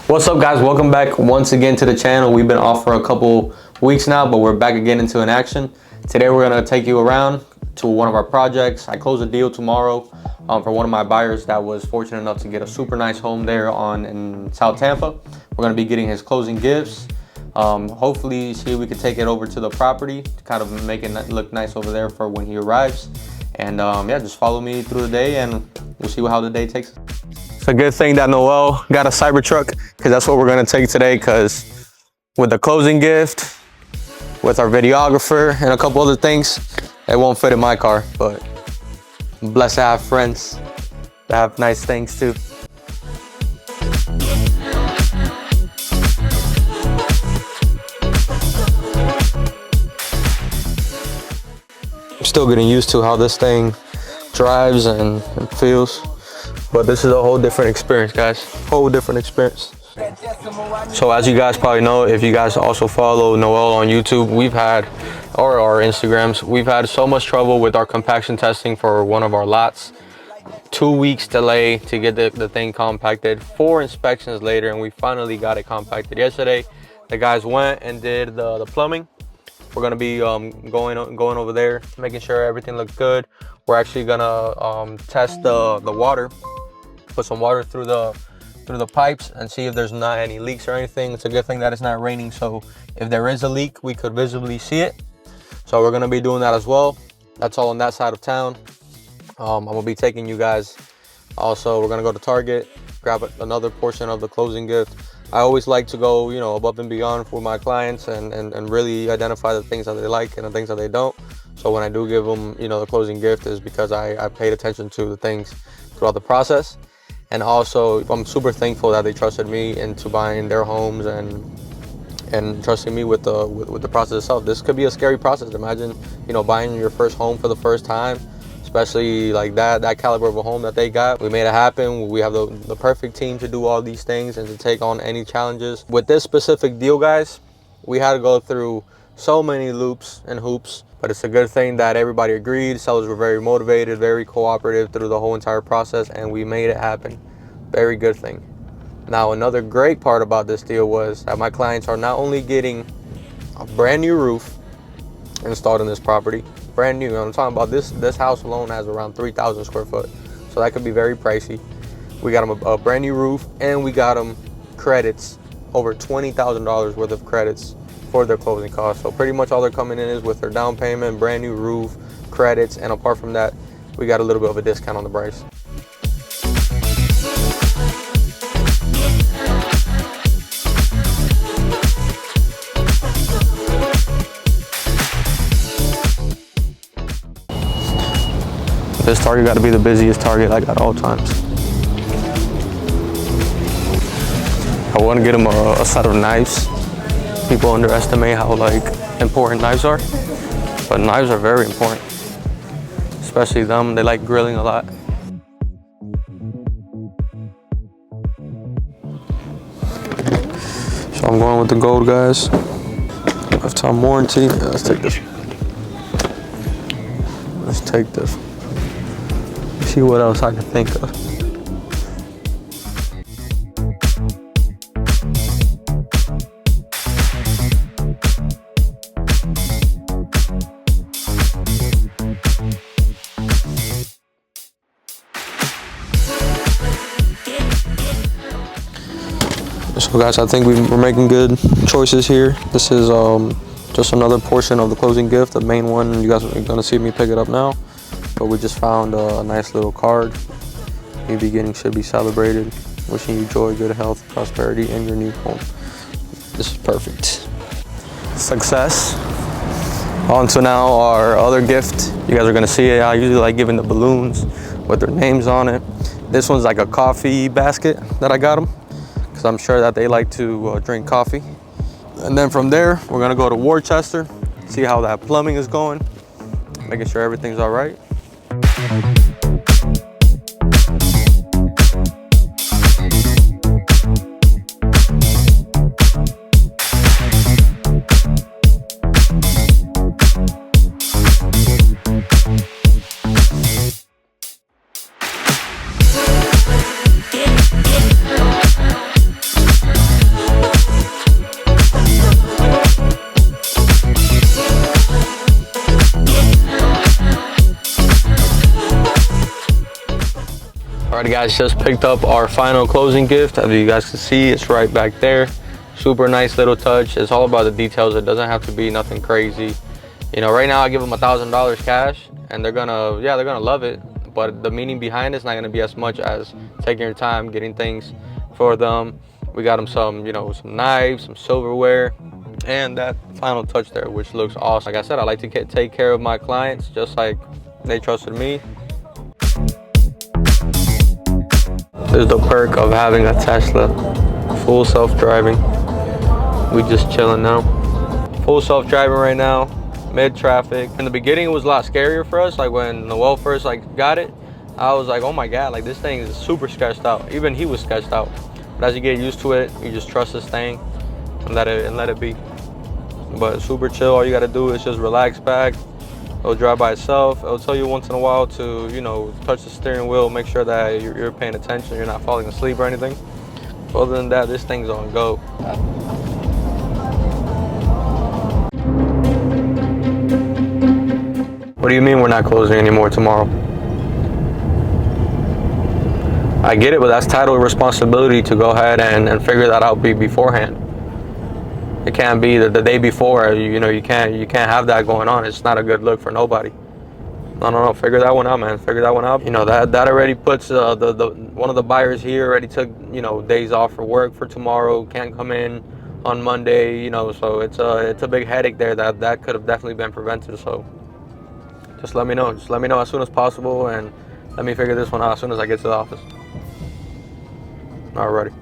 What's up, guys? Welcome back once again to the channel. We've been off for a couple weeks now, but we're back again into an action. Today we're going to take you around to one of our projects. I closed a deal tomorrow for one of my buyers that was fortunate enough to get a super nice home there in South Tampa. We're going to be getting his closing gifts. Hopefully see if we can take it over to the property to kind of make it look nice over there for when he arrives. And yeah, just follow me through the day and we'll see how the day takes us. It's a good thing that Noel got a Cybertruck, because that's what we're going to take today, because with the closing gift, with our videographer and a couple other things, it won't fit in my car. But I'm blessed to have friends that have nice things too. I'm still getting used to how this thing drives and feels. But this is a whole different experience, guys. Whole different experience. So as you guys probably know, if you guys also follow Noel on YouTube, or our Instagrams, we've had so much trouble with our compaction testing for one of our lots. 2 weeks delay to get the thing compacted, 4 inspections later, and we finally got it compacted yesterday. The guys went and did the plumbing. We're gonna be going over there, making sure everything looks good. We're actually gonna test the water, put some water through the pipes and see if there's not any leaks or anything. It's a good thing that it's not raining, so if there is a leak, we could visibly see it. So we're gonna be doing that as well. That's all on that side of town. I'm gonna be taking you guys. Also, we're gonna go to Target, grab another portion of the closing gift. I always like to go, above and beyond for my clients and really identify the things that they like and the things that they don't. So when I do give them, the closing gift is because I paid attention to the things throughout the process. And also, I'm super thankful that they trusted me into buying their homes and trusting me with the process itself. This could be a scary process. Imagine, buying your first home for the first time, especially like that caliber of a home that they got. We made it happen. We have the perfect team to do all these things and to take on any challenges. With this specific deal, guys, we had to go through so many loops and hoops, but it's a good thing that everybody agreed. Sellers were very motivated, very cooperative through the whole entire process, and we made it happen. Very good thing. Now, another great part about this deal was that my clients are not only getting a brand new roof installed in this property, brand new. I'm talking about this house alone has around 3,000 square foot, so that could be very pricey. We got them a brand new roof, and we got them credits, over $20,000 worth of credits for their closing costs. So pretty much all they're coming in is with their down payment, brand new roof, credits, and apart from that, we got a little bit of a discount on the price. This Target got to be the busiest Target like at all times. I want to get them a set of knives. People underestimate how important knives are, but knives are very important, especially them. They like grilling a lot. So I'm going with the gold, guys. Lifetime warranty. Yeah, let's take this. Let's take this. See what else I can think of. So guys, I think we're making good choices here. This is just another portion of the closing gift. The main one, you guys are gonna see me pick it up now. But we just found a nice little card. New beginning should be celebrated. Wishing you joy, good health, prosperity in your new home. This is perfect. Success. On to now our other gift. You guys are gonna see it. I usually like giving the balloons with their names on it. This one's like a coffee basket that I got them, because I'm sure that they like to drink coffee. And then from there, we're gonna go to Worcester, see how that plumbing is going, making sure everything's all right. Alright guys, just picked up our final closing gift. As you guys can see, it's right back there. Super nice little touch. It's all about the details. It doesn't have to be nothing crazy. You know, right now I give them $1,000 cash, and they're gonna love it. But the meaning behind it's not gonna be as much as taking your time, getting things for them. We got them some, you know, some knives, some silverware, and that final touch there, which looks awesome. Like I said, I like to take care of my clients just like they trusted me. There's the perk of having a Tesla, full self-driving. We just chilling now. Full self-driving right now, mid-traffic. In the beginning, it was a lot scarier for us. Like when Noel first got it, I was like, oh my God, like this thing is super sketched out. Even he was sketched out. But as you get used to it, you just trust this thing and let it be. But super chill. All you gotta do is just relax back. It'll drive by itself. It'll tell you once in a while to, you know, touch the steering wheel, make sure that you're paying attention, you're not falling asleep or anything. Other than that, this thing's on go. What do you mean we're not closing anymore tomorrow? I get it, but that's title responsibility to go ahead and figure that out beforehand. It can't be the day before. You know, you can't have that going on. It's not a good look for nobody. No. Figure that one out, man. Figure that one out. You know, that already puts the one of the buyers here already took, you know, days off for work for tomorrow. Can't come in on Monday. You know, so it's a big headache there that could have definitely been prevented. So just let me know. Just let me know as soon as possible, and let me figure this one out as soon as I get to the office. Alrighty.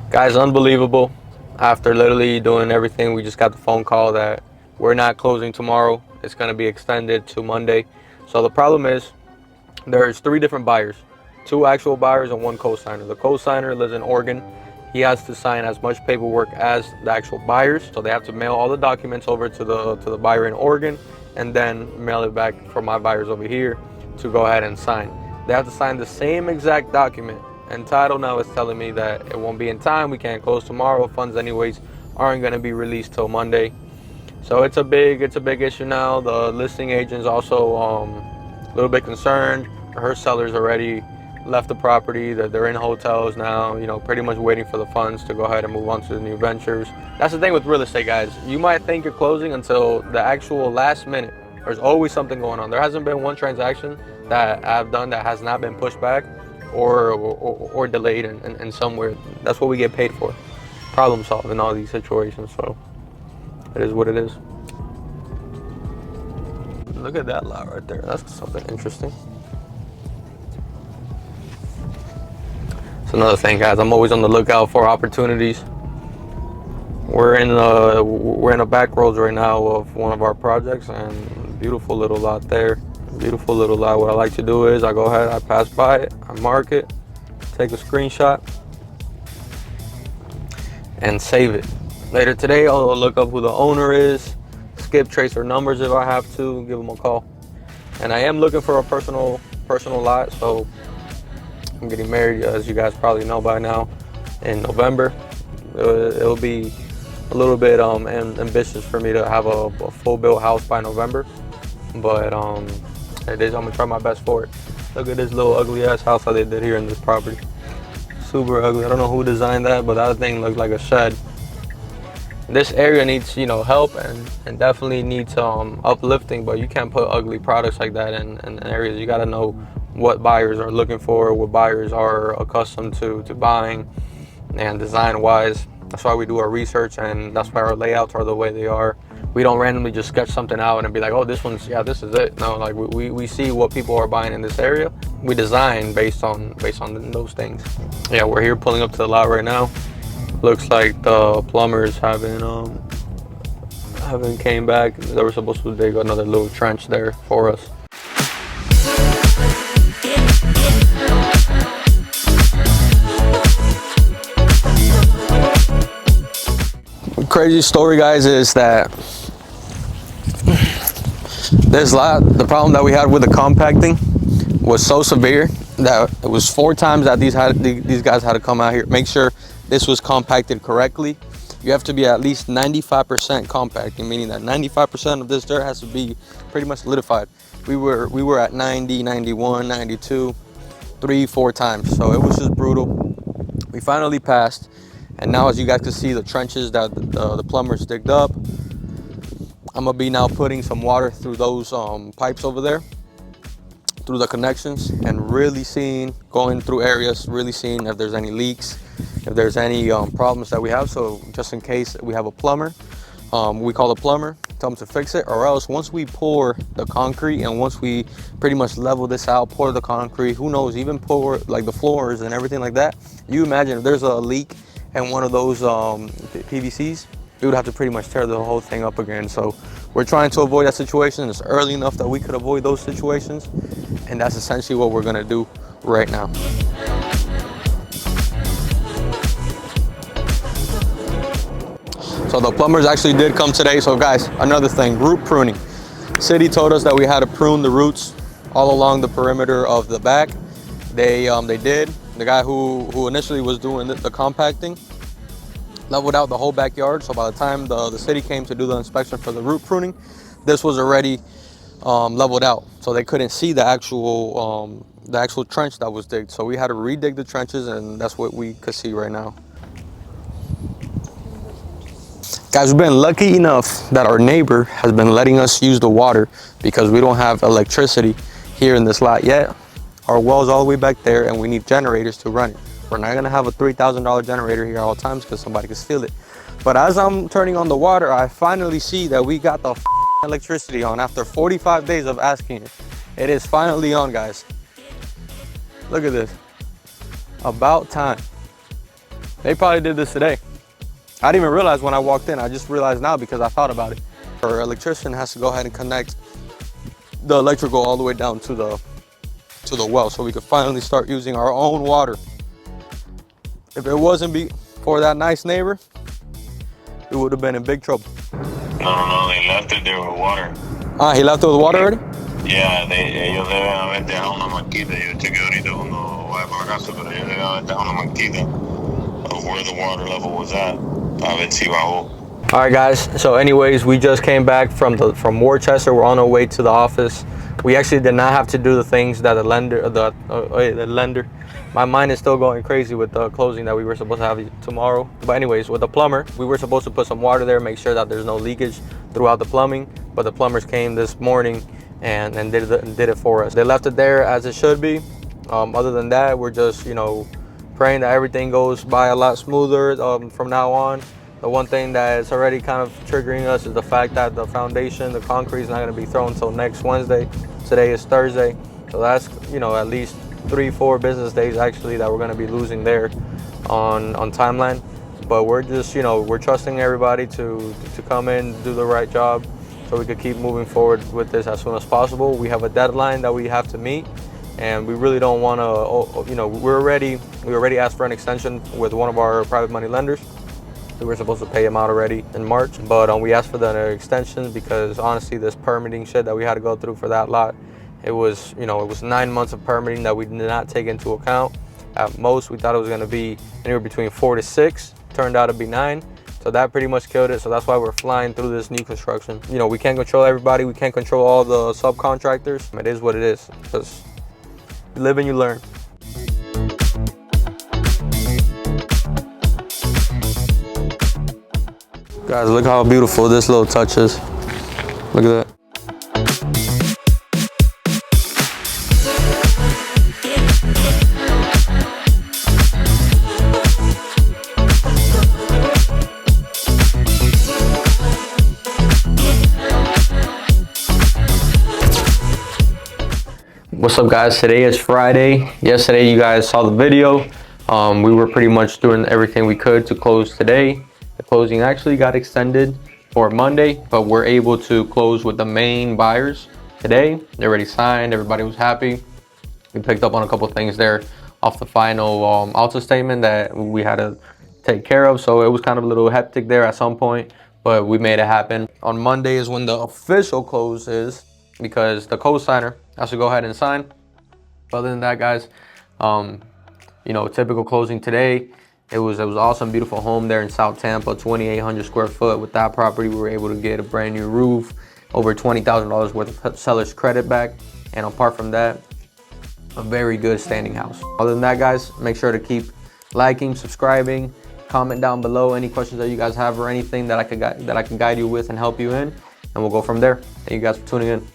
Guys, unbelievable. After literally doing everything, we just got the phone call that we're not closing tomorrow. It's going to be extended to Monday. So the problem is there's 3 different buyers, 2 actual buyers and 1 co-signer. The co-signer lives in Oregon. He has to sign as much paperwork as the actual buyers. So they have to mail all the documents over to the buyer in Oregon and then mail it back for my buyers over here to go ahead and sign. They have to sign the same exact document. And title now is telling me that it won't be in time. We can't close tomorrow. Funds anyways aren't going to be released till Monday. So it's a big issue now. The listing agent's also a little bit concerned. Her sellers already left the property. They're in hotels now, you know, pretty much waiting for the funds to go ahead and move on to the new ventures. That's the thing with real estate, guys. You might think you're closing until the actual last minute. There's always something going on. There hasn't been one transaction that I've done that has not been pushed back or delayed in somewhere. That's what we get paid for. Problem solve in all these situations. So it is what it is. Look at that lot right there. That's something interesting. It's another thing, guys. I'm always on the lookout for opportunities. We're in a back roads right now of one of our projects, and beautiful little lot there. Beautiful little lot. What I like to do is I go ahead, I pass by it, I mark it, take a screenshot, and save it. Later today, I'll look up who the owner is, skip tracer numbers if I have to, give them a call. And I am looking for a personal lot, so I'm getting married, as you guys probably know by now, in November. It'll be a little bit ambitious for me to have a full built house by November, but it is. I'm gonna try my best for it. Look at this little ugly ass house that they did here in this property. Super ugly. I don't know who designed that, but that thing looks like a shed. This area needs, you know, help and definitely needs uplifting, but you can't put ugly products like that in areas. You gotta know what buyers are looking for, what buyers are accustomed to buying, and design wise. That's why we do our research, and that's why our layouts are the way they are. We don't randomly just sketch something out and be like, oh, this one's, yeah, this is it. No, like we see what people are buying in this area. We design based on those things. Yeah, we're here pulling up to the lot right now. Looks like the plumbers haven't came back. They were supposed to dig another little trench there for us. Crazy story, guys, is that this lot, the problem that we had with the compacting was so severe that it was 4 times that these guys had to come out here, make sure this was compacted correctly. You have to be at least 95% compacting, meaning that 95% of this dirt has to be pretty much solidified. we were at 90, 91, 92, 3, 4 times. So it was just brutal. We finally passed, and now as you guys can see, the trenches that the plumbers digged up, I'm gonna be now putting some water through those pipes over there, through the connections, and really seeing, going through areas, really seeing if there's any leaks, if there's any problems that we have. So just in case we have a plumber, we call the plumber, tell them to fix it, or else once we pour the concrete and once we pretty much level this out, pour the concrete, who knows, even pour like the floors and everything like that. You imagine if there's a leak in one of those PVCs, we would have to pretty much tear the whole thing up again. So we're trying to avoid that situation. It's early enough that we could avoid those situations, and that's essentially what we're gonna do right now. So the plumbers actually did come today. So guys, another thing, root pruning. City told us that we had to prune the roots all along the perimeter of the back. They did. The guy who initially was doing the compacting leveled out the whole backyard. So by the time the city came to do the inspection for the root pruning, this was already leveled out. So they couldn't see the actual trench that was digged. So we had to redig the trenches, and that's what we could see right now. Guys, we've been lucky enough that our neighbor has been letting us use the water because we don't have electricity here in this lot yet. Our well's all the way back there, and we need generators to run it. We're not gonna have a $3,000 generator here all times because somebody could steal it. But as I'm turning on the water, I finally see that we got the electricity on after 45 days of asking it. It is finally on, guys. Look at this. About time. They probably did this today. I didn't even realize when I walked in. I just realized now because I thought about it. Our electrician has to go ahead and connect the electrical all the way down to the well, so we could finally start using our own water. If it wasn't for that nice neighbor, we would have been in big trouble. No, they left it there with water. Ah, he left it with water already? Yeah, ellos deben haber dejado una marquita. Yo chequeé ahorita cuando vaya para la casa, pero ellos deben haber dejado una marquita of where the water level was at. A ver si bajó. All right, guys. So anyways, we just came back from Worcester. We're on our way to the office. We actually did not have to do the things that the lender, my mind is still going crazy with the closing that we were supposed to have tomorrow. But anyways, with the plumber, we were supposed to put some water there, make sure that there's no leakage throughout the plumbing. But the plumbers came this morning and did it for us. They left it there as it should be. Other than that, we're just, praying that everything goes by a lot smoother from now on. The one thing that is already kind of triggering us is the fact that the foundation, the concrete is not going to be thrown until next Wednesday. Today is Thursday. So that's, at least 3-4 business days actually that we're going to be losing there on timeline. But we're just, we're trusting everybody to come in, do the right job so we could keep moving forward with this as soon as possible. We have a deadline that we have to meet, and we really don't want to, we already asked for an extension with one of our private money lenders. We were supposed to pay him out already in March, but we asked for the extension because honestly, this permitting shit that we had to go through for that lot, it was 9 months of permitting that we did not take into account. At most, we thought it was going to be anywhere between 4 to 6. Turned out to be 9. So that pretty much killed it. So that's why we're flying through this new construction. We can't control everybody. We can't control all the subcontractors. It is what it is. Because you live and you learn. Guys, look how beautiful this little touch is. Look at that. What's up, guys? Today is Friday. Yesterday you guys saw the video. We were pretty much doing everything we could to close today. The closing actually got extended for Monday, but we're able to close with the main buyers today. They already signed, everybody was happy. We picked up on a couple things there off the final Alta statement that we had to take care of. So it was kind of a little hectic there at some point, but we made it happen. On Monday is when the official close is, because the co-signer has to go ahead and sign. But other than that, guys, typical closing today. It was awesome, beautiful home there in South Tampa, 2,800 square foot. With that property, we were able to get a brand new roof, over $20,000 worth of seller's credit back. And apart from that, a very good standing house. Other than that, guys, make sure to keep liking, subscribing, comment down below any questions that you guys have or anything that I can guide you with and help you in, and we'll go from there. Thank you guys for tuning in.